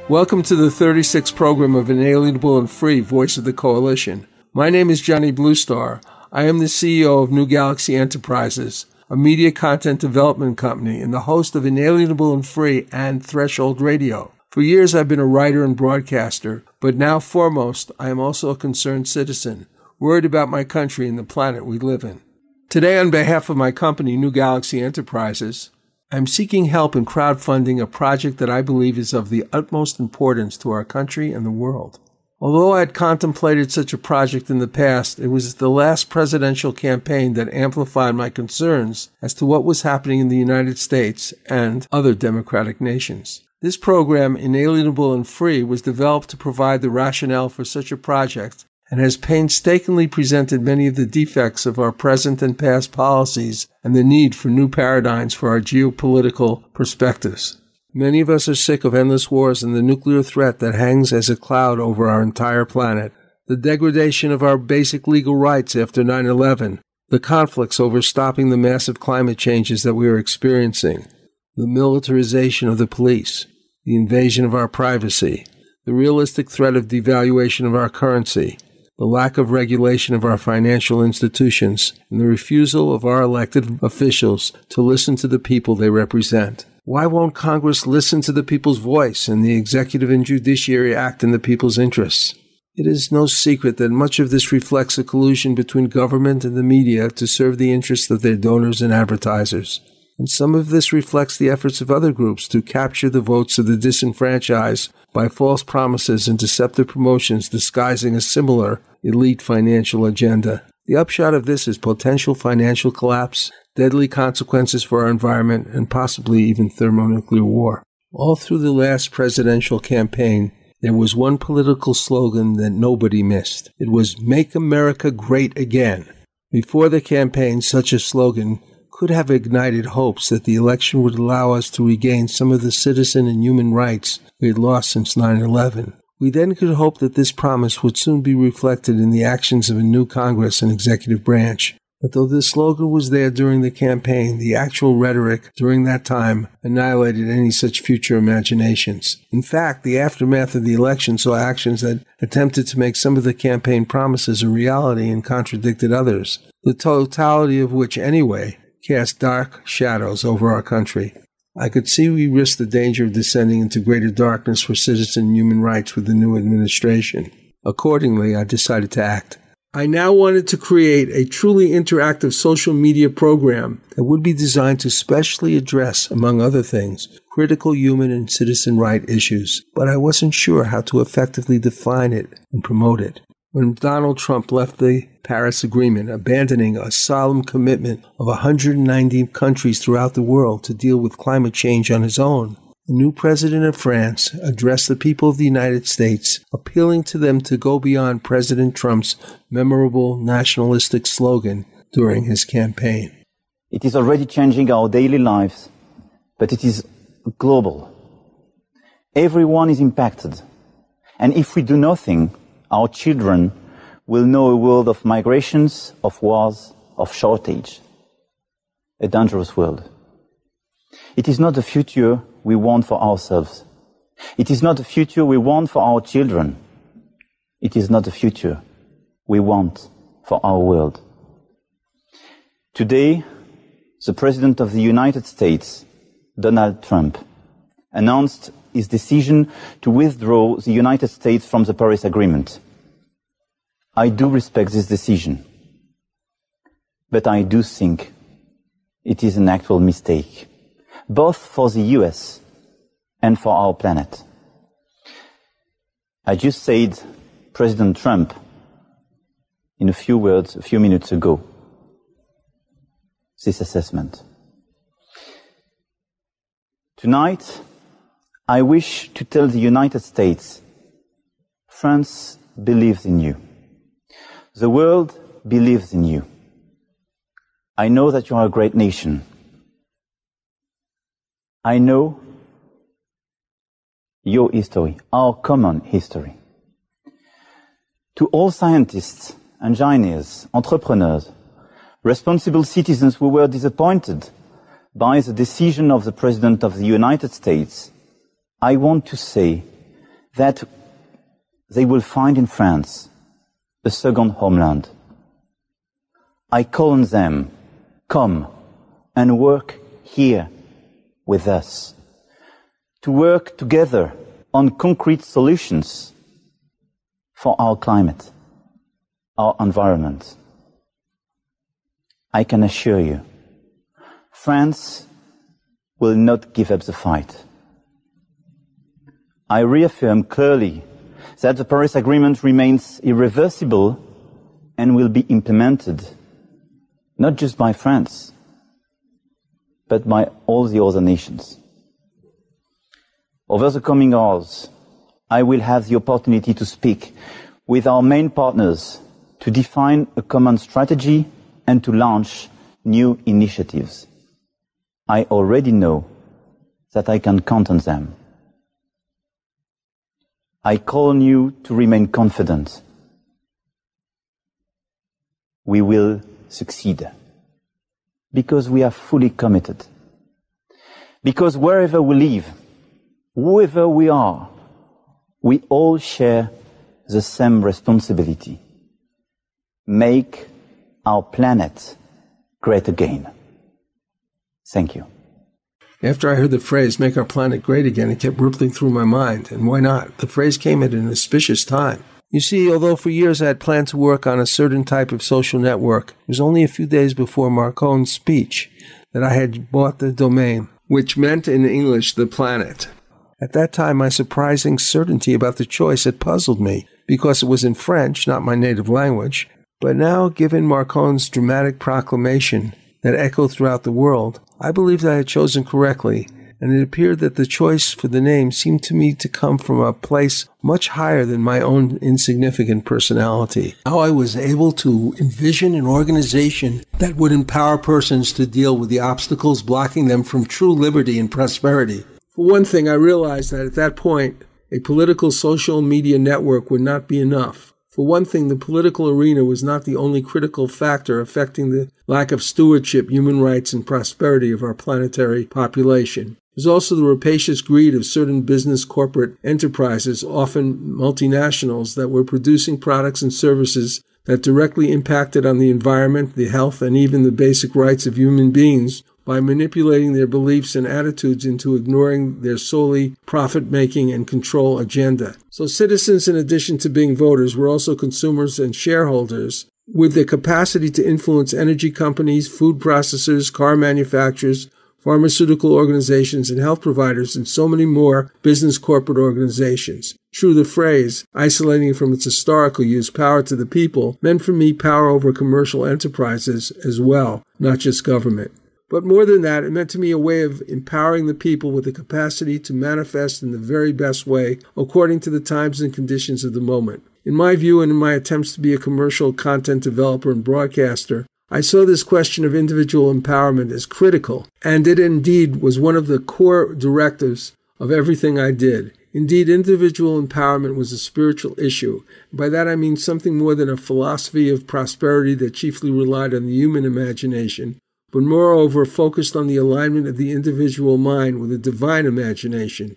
Welcome to the 36th program of Inalienable and Free, Voice of the Coalition. My name is Johnny Bluestar. I am the CEO of New Galaxy Enterprises, a media content development company, and the host of Inalienable and Free and Threshold Radio. For years, I've been a writer and broadcaster, but now foremost, I am also a concerned citizen, worried about my country and the planet we live in. Today, on behalf of my company, New Galaxy Enterprises, I'm seeking help in crowdfunding a project that I believe is of the utmost importance to our country and the world. Although I had contemplated such a project in the past, it was the last presidential campaign that amplified my concerns as to what was happening in the United States and other democratic nations. This program, Inalienable and Free, was developed to provide the rationale for such a project and has painstakingly presented many of the defects of our present and past policies and the need for new paradigms for our geopolitical perspectives. Many of us are sick of endless wars and the nuclear threat that hangs as a cloud over our entire planet, the degradation of our basic legal rights after 9/11, the conflicts over stopping the massive climate changes that we are experiencing, the militarization of the police, the invasion of our privacy, the realistic threat of devaluation of our currency, the lack of regulation of our financial institutions, and the refusal of our elected officials to listen to the people they represent. Why won't Congress listen to the people's voice and the executive and judiciary act in the people's interests? It is no secret that much of this reflects a collusion between government and the media to serve the interests of their donors and advertisers. And some of this reflects the efforts of other groups to capture the votes of the disenfranchised by false promises and deceptive promotions disguising a similar elite financial agenda. The upshot of this is potential financial collapse, deadly consequences for our environment, and possibly even thermonuclear war. All through the last presidential campaign, there was one political slogan that nobody missed. It was, "Make America Great Again." Before the campaign, such a slogan could have ignited hopes that the election would allow us to regain some of the citizen and human rights we had lost since 9/11. We then could hope that this promise would soon be reflected in the actions of a new Congress and executive branch. But though this slogan was there during the campaign, the actual rhetoric during that time annihilated any such future imaginations. In fact, the aftermath of the election saw actions that attempted to make some of the campaign promises a reality and contradicted others, the totality of which, anyway, cast dark shadows over our country. I could see we risked the danger of descending into greater darkness for citizen human rights with the new administration. Accordingly, I decided to act. I now wanted to create a truly interactive social media program that would be designed to specially address, among other things, critical human and citizen right issues, but I wasn't sure how to effectively define it and promote it. When Donald Trump left the Paris Agreement, abandoning a solemn commitment of 190 countries throughout the world to deal with climate change on his own, the new president of France addressed the people of the United States, appealing to them to go beyond President Trump's memorable nationalistic slogan during his campaign. It is already changing our daily lives, but it is global. Everyone is impacted. And if we do nothing, our children will know a world of migrations, of wars, of shortage. A dangerous world. It is not the future we want for ourselves. It is not the future we want for our children. It is not the future we want for our world. Today, the President of the United States, Donald Trump, announced his decision to withdraw the United States from the Paris Agreement. I do respect this decision, but I do think it is an actual mistake, both for the US and for our planet. I just said President Trump in a few words a few minutes ago, this assessment. Tonight, I wish to tell the United States, France believes in you. The world believes in you. I know that you are a great nation. I know your history, our common history. To all scientists, engineers, entrepreneurs, responsible citizens who were disappointed by the decision of the President of the United States, I want to say that they will find in France a second homeland. I call on them, come and work here with us, to work together on concrete solutions for our climate, our environment. I can assure you, France will not give up the fight. I reaffirm clearly that the Paris Agreement remains irreversible and will be implemented not just by France, but by all the other nations. Over the coming hours, I will have the opportunity to speak with our main partners to define a common strategy and to launch new initiatives. I already know that I can count on them. I call on you to remain confident. We will succeed because we are fully committed. Because wherever we live, whoever we are, we all share the same responsibility. Make our planet great again. Thank you. After I heard the phrase, make our planet great again, it kept rippling through my mind. And why not? The phrase came at an auspicious time. You see, although for years I had planned to work on a certain type of social network, it was only a few days before Macron's speech that I had bought the domain, which meant in English, the planet. At that time, my surprising certainty about the choice had puzzled me, because it was in French, not my native language. But now, given Macron's dramatic proclamation that echoed throughout the world, I believed I had chosen correctly, and it appeared that the choice for the name seemed to me to come from a place much higher than my own insignificant personality. How I was able to envision an organization that would empower persons to deal with the obstacles blocking them from true liberty and prosperity. For one thing, I realized that at that point, a political social media network would not be enough. For one thing, the political arena was not the only critical factor affecting the lack of stewardship, human rights, and prosperity of our planetary population. There's also the rapacious greed of certain business corporate enterprises, often multinationals, that were producing products and services that directly impacted on the environment, the health, and even the basic rights of human beings by manipulating their beliefs and attitudes into ignoring their solely profit-making and control agenda. So citizens, in addition to being voters, were also consumers and shareholders with the capacity to influence energy companies, food processors, car manufacturers, pharmaceutical organizations, and health providers, and so many more business corporate organizations. True, the phrase, isolating from its historical use, power to the people, meant for me power over commercial enterprises as well, not just government. But more than that, it meant to me a way of empowering the people with the capacity to manifest in the very best way according to the times and conditions of the moment. In my view and in my attempts to be a commercial content developer and broadcaster, I saw this question of individual empowerment as critical, and it indeed was one of the core directives of everything I did. Indeed, individual empowerment was a spiritual issue. By that I mean something more than a philosophy of prosperity that chiefly relied on the human imagination, but moreover focused on the alignment of the individual mind with a divine imagination.